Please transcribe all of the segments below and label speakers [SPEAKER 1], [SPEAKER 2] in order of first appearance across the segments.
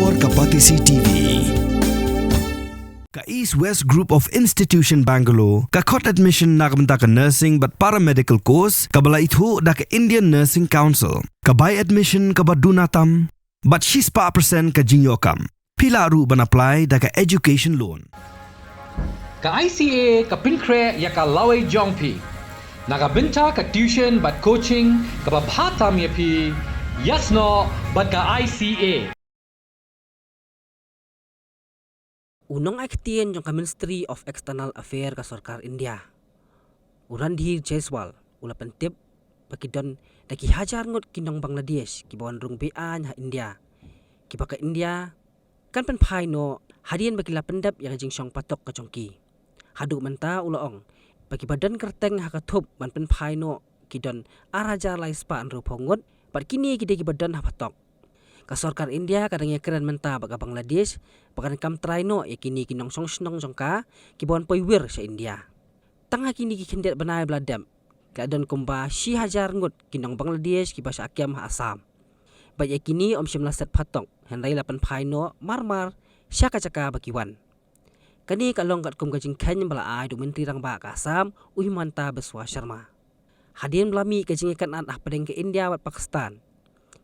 [SPEAKER 1] Hajar Kapatisi TV. Ka East West Group of Institution Bangalore, ka khot admission na kabenta ka nursing but paramedical course, ka bala itho da ka Indian Nursing Council, ka buy admission ka badunatam, but she's pa percent ka jinyokam. Pila ru ban apply da ka education loan.
[SPEAKER 2] Ka ICA ka Pynphai ya ka laway jongpi. Nakabenta ka tuition but coaching ka babhatam ya pi. Yes no, but ka ICA.
[SPEAKER 3] Unong aktien yung ka Ministry of External Affairs ka Sarkar India. Urandhir Jaiswal, ula pentip pakidon daki Hajar Ngut kinong Bangladesh kibawan Rung ha India. Kiba ka India kan Pynphai no hadian bakila pendap yang jing syong patok ka chongki. Hadu menta ulaong pakibadan kerteng hakatup man Pynphai no kidon araja laispa anru pongot pat kini kide kibadan hapatok. Ka Sarkar India kadang ya keren menta baga Bangladesh pakan kam traino ya kini kinong song snong jongka kibawan poiwir sa India. Tanga kini kikindet banai bladam kadon kumba si Hajar Ngut kinong Bangladesh kiba sa akyam ha Assam. Ba ya kini om simla set patok handai la Pynphai no marmar siya kacaka bakiwan. Kani kalong kat kum kajing kany bala ai du menteri rang ba ka Assam uhimanta beswa Sharma. Hadin belami kajing ikan an padeng ke India wat Pakistan.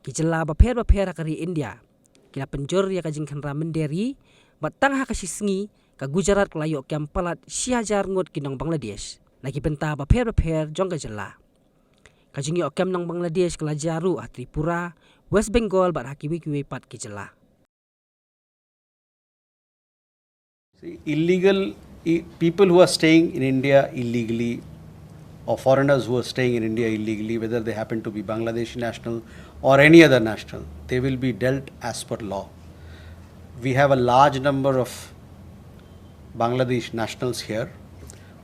[SPEAKER 3] Kijela baper kari India. Kila penjor ya kajing kanra menderi batang ha kasisngi ka Gujarat kelayo kiam palat si Hajar Ngut kinong Bangladesh. Lagi benta baper jong kajela. Kajing yo kiam nong Bangladesh kelajaru a Tripura, West Bengal bat hakiwi pat kijela.
[SPEAKER 4] Illegal people who are staying in India illegally or foreigners who are staying in India illegally, whether they happen to be Bangladeshi national or any other national, they will be dealt as per law. We have a large number of Bangladesh nationals here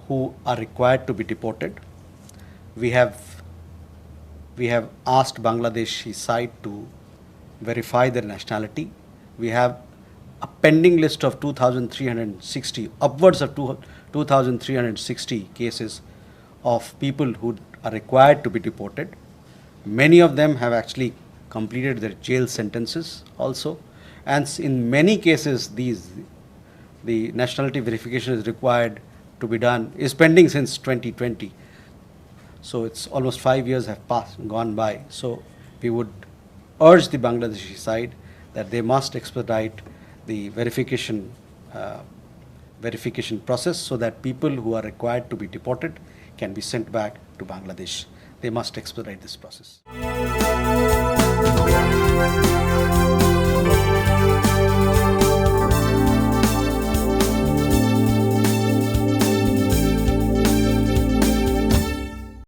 [SPEAKER 4] who are required to be deported. We have asked Bangladeshi side to verify their nationality. We have a pending list of 2,360, upwards of 2,360 cases of people who are required to be deported. Many of them have actually completed their jail sentences also. And in many cases, the nationality verification is required to be done, is pending since 2020. So it's almost 5 years have gone by. So we would urge the Bangladeshi side that they must expedite the verification process so that people who are required to be deported can be sent back to Bangladesh. They must expedite this process.